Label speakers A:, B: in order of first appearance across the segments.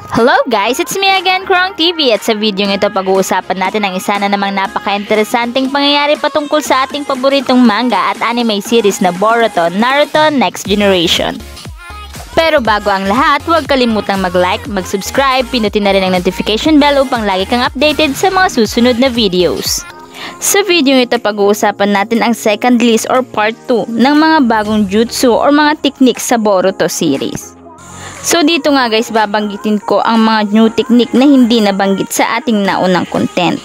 A: Hello guys! It's me again, Kurong TV, at sa video ito pag-uusapan natin ang isa na namang napaka-interesanting pangyayari patungkol sa ating paboritong manga at anime series na Boruto, Naruto Next Generation. Pero bago ang lahat, huwag kalimutang mag-like, mag-subscribe, pinutin na rin ang notification bell upang lagi kang updated sa mga susunod na videos. Sa video ito pag-uusapan natin ang second list or part 2 ng mga bagong jutsu or mga technique sa Boruto series. So dito nga guys, babanggitin ko ang mga new technique na hindi nabanggit sa ating naunang content.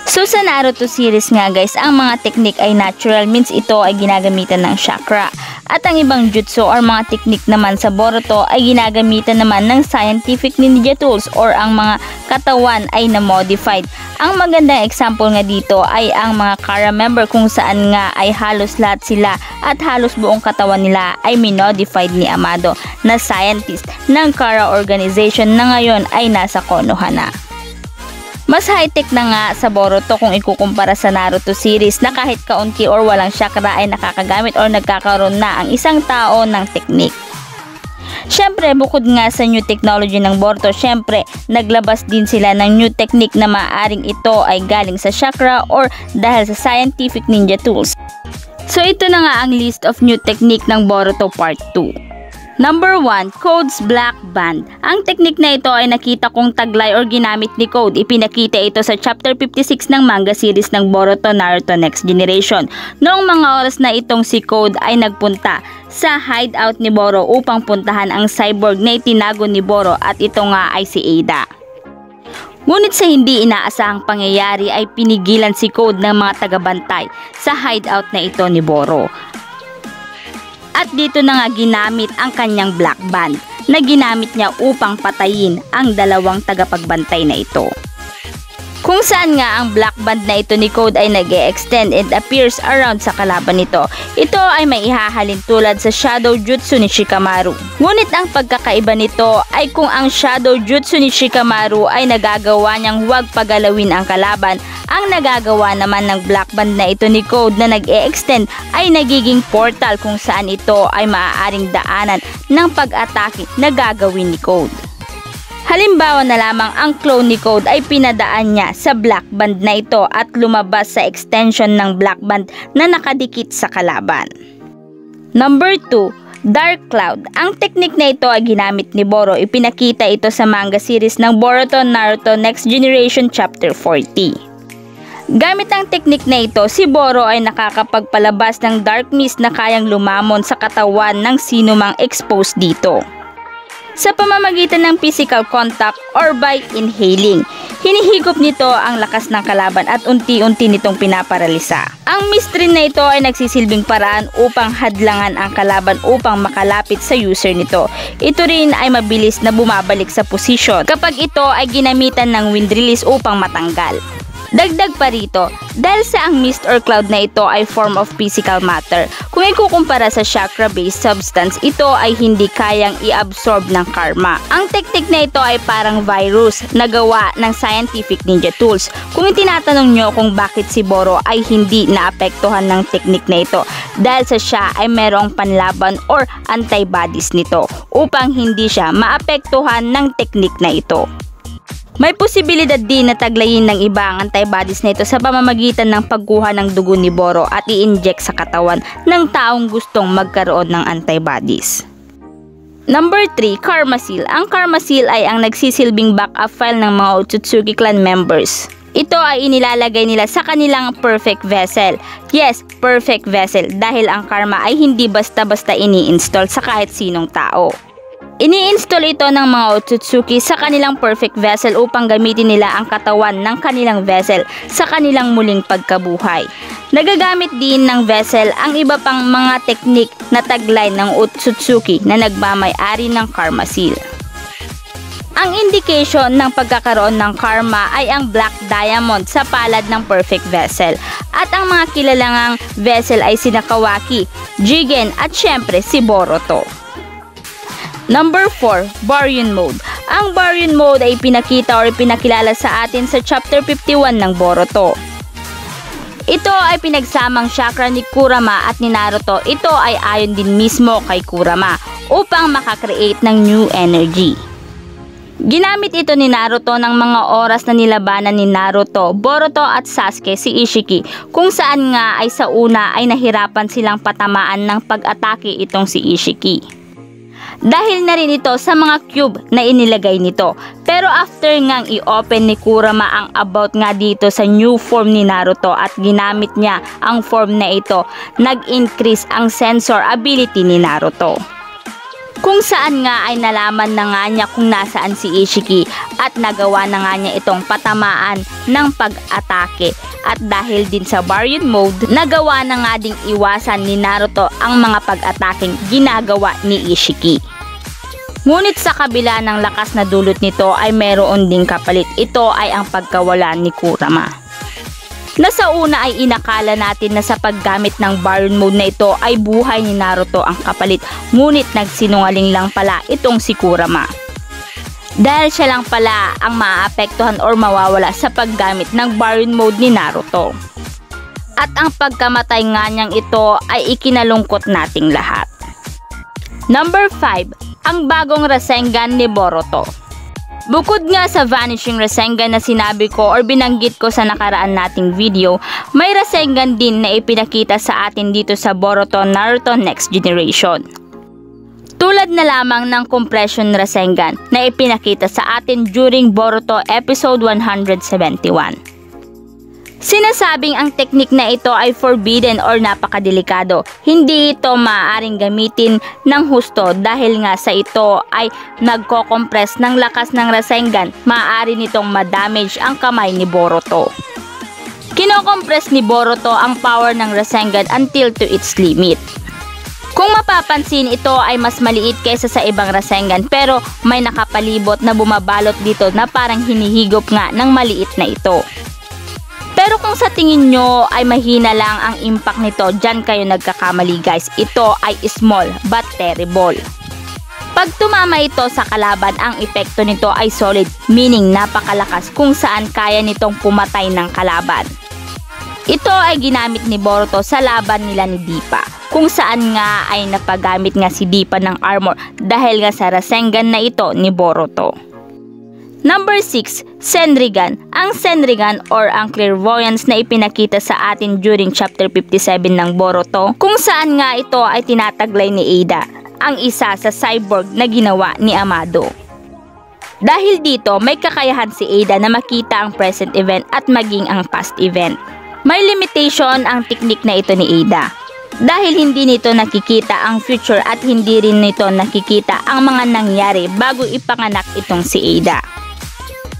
A: So sa Naruto series nga guys, ang mga technique ay natural, means ito ay ginagamitan ng chakra. At ang ibang jutsu or mga technique naman sa Boruto ay ginagamitan naman ng scientific ninja tools or ang mga katawan ay na-modified. Ang magandang example nga dito ay ang mga Kara member kung saan nga ay halos lahat sila at halos buong katawan nila ay minodified ni Amado na scientist ng Kara organization na ngayon ay nasa Konoha na. Mas high-tech na nga sa Boruto kung ikukumpara sa Naruto series na kahit kaunti or walang chakra ay nakakagamit or nagkakaroon na ang isang tao ng technique. Syempre, bukod nga sa new technology ng Boruto, syempre naglabas din sila ng new technique na maaaring ito ay galing sa chakra or dahil sa scientific ninja tools. So ito na nga ang list of new technique ng Boruto Part 2. Number 1, Code's Black Band. Ang technique na ito ay nakita kong taglay or ginamit ni Code. Ipinakita ito sa chapter 56 ng manga series ng Boruto Naruto Next Generation. Noong mga oras na itong si Code ay nagpunta sa hideout ni Boro upang puntahan ang cyborg na itinago ni Boro at ito nga ay si Ada. Ngunit sa hindi inaasahang pangyayari ay pinigilan si Code ng mga tagabantay sa hideout na ito ni Boro. At dito na nga ginamit ang kanyang black band na ginamit niya upang patayin ang dalawang tagapagbantay na ito. Kung saan nga ang black band na ito ni Code ay nag-e-extend and appears around sa kalaban nito. Ito ay may ihahalin tulad sa Shadow Jutsu ni Shikamaru. Ngunit ang pagkakaiba nito ay kung ang Shadow Jutsu ni Shikamaru ay nagagawa niyang huwag pagalawin ang kalaban, ang nagagawa naman ng black band na ito ni Code na nag-e-extend ay nagiging portal kung saan ito ay maaaring daanan ng pag-atake na gagawin ni Code. Halimbawa na lamang ang clone ni Code ay pinadaan niya sa black band na ito at lumabas sa extension ng black band na nakadikit sa kalaban. Number 2, Dark Cloud. Ang technique na ito ay ginamit ni Boro. Ipinakita ito sa manga series ng Boruto Naruto Next Generation Chapter 40. Gamit ang technique na ito, si Boro ay nakakapagpalabas ng dark mist na kayang lumamon sa katawan ng sinumang exposed dito. Sa pamamagitan ng physical contact or by inhaling, hinihigop nito ang lakas ng kalaban at unti-unti nitong pinaparalisa. Ang mystery na ito ay nagsisilbing paraan upang hadlangan ang kalaban upang makalapit sa user nito. Ito rin ay mabilis na bumabalik sa posisyon kapag ito ay ginamitan ng wind release upang matanggal. Dagdag pa rito, dahil sa ang mist or cloud na ito ay form of physical matter, kung ikukumpara sa chakra-based substance, ito ay hindi kayang i-absorb ng karma. Ang technique na ito ay parang virus na gawa ng scientific ninja tools. Kung itinatanong nyo kung bakit si Boro ay hindi naapektuhan ng technique na ito, dahil sa siya ay merong panlaban or antibodies nito upang hindi siya maapektuhan ng technique na ito. May posibilidad din na taglayin ng iba ang antibodies na ito sa pamamagitan ng pagkuha ng dugo ni Boro at i-inject sa katawan ng taong gustong magkaroon ng antibodies. Number 3, Karma Seal. Ang Karma Seal ay ang nagsisilbing backup file ng mga Otsutsuki clan members. Ito ay inilalagay nila sa kanilang perfect vessel. Yes, perfect vessel dahil ang karma ay hindi basta-basta ini-install sa kahit sinong tao. Ini-install ito ng mga Otsutsuki sa kanilang perfect vessel upang gamitin nila ang katawan ng kanilang vessel sa kanilang muling pagkabuhay. Nagagamit din ng vessel ang iba pang mga teknik na taglay ng Otsutsuki na nagmamay-ari ng Karma Seal. Ang indication ng pagkakaroon ng karma ay ang Black Diamond sa palad ng perfect vessel. At ang mga kilalang vessel ay sina Kawaki, Jigen at syempre si Boruto. Number 4, Baryon Mode. Ang Baryon Mode ay pinakita o pinakilala sa atin sa chapter 51 ng Boruto. Ito ay pinagsamang chakra ni Kurama at ni Naruto. Ito ay ayon din mismo kay Kurama upang makakreate ng new energy. Ginamit ito ni Naruto ng mga oras na nilabanan ni Naruto, Boruto at Sasuke si Ishiki, kung saan nga ay sa una ay nahirapan silang patamaan ng pag-atake itong si Ishiki. Dahil na rin ito sa mga cube na inilagay nito. Pero after ngang i-open ni Kurama ang about nga dito sa new form ni Naruto at ginamit niya ang form na ito, nag-increase ang sensor ability ni Naruto. Kung saan nga ay nalaman na nga niya kung nasaan si Ishiki at nagawa na nga niya itong patamaan ng pag-atake. At dahil din sa Baryon mode, nagawa na nga ding iwasan ni Naruto ang mga pag-ataking ginagawa ni Ishiki. Ngunit sa kabila ng lakas na dulot nito ay meron ding kapalit. Ito ay ang pagkawala ni Kurama. Na sa una ay inakala natin na sa paggamit ng Baryon mode na ito ay buhay ni Naruto ang kapalit. Ngunit nagsinungaling lang pala itong si Kurama. Dahil siya lang pala ang maaapektuhan or mawawala sa paggamit ng Baryon mode ni Naruto. At ang pagkamatay nga niyang ito ay ikinalungkot nating lahat. Number 5. Ang bagong Rasengan ni Boruto. Bukod nga sa Vanishing Rasengan na sinabi ko or binanggit ko sa nakaraan nating video, may Rasengan din na ipinakita sa atin dito sa Boruto Naruto Next Generation. Tulad na lamang ng Compression Rasengan na ipinakita sa atin during Boruto episode 171. Sinasabing ang teknik na ito ay forbidden or napakadelikado. Hindi ito maaaring gamitin ng husto dahil nga sa ito ay nagko-compress ng lakas ng Rasengan, maaari nitong ma-damage ang kamay ni Boruto. Kino-compress ni Boruto ang power ng Rasengan until to its limit. Kung mapapansin, ito ay mas maliit kaysa sa ibang Rasengan pero may nakapalibot na bumabalot dito na parang hinihigop nga ng maliit na ito. Pero kung sa tingin nyo ay mahina lang ang impact nito, dyan kayo nagkakamali guys. Ito ay small but terrible. Pag tumama ito sa kalaban, ang epekto nito ay solid, meaning napakalakas kung saan kaya nitong pumatay ng kalaban. Ito ay ginamit ni Boruto sa laban nila ni Dippa, kung saan nga ay napagamit nga si Dippa ng armor dahil nga sa Rasengan na ito ni Boruto. Number 6. Senrigan. Ang Senrigan or ang clairvoyance na ipinakita sa atin during chapter 57 ng Boruto, kung saan nga ito ay tinataglay ni Ada, ang isa sa cyborg na ginawa ni Amado. Dahil dito, may kakayahan si Ada na makita ang present event at maging ang past event. May limitation ang teknik na ito ni Ada. Dahil hindi nito nakikita ang future at hindi rin nito nakikita ang mga nangyari bago ipanganak itong si Ada.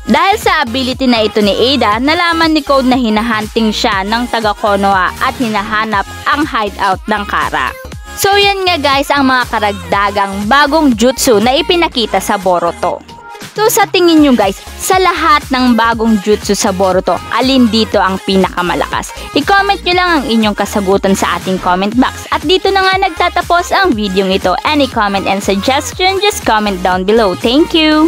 A: Dahil sa ability na ito ni Ada, nalaman ni Code na hinahunting siya ng taga Konoha at hinahanap ang hideout ng Kara. So yan nga guys ang mga karagdagang bagong jutsu na ipinakita sa Boruto. So sa tingin nyo guys, sa lahat ng bagong jutsu sa Boruto, alin dito ang pinakamalakas? I-comment nyo lang ang inyong kasagutan sa ating comment box. At dito na nga nagtatapos ang video ito. Any comment and suggestion, just comment down below. Thank you!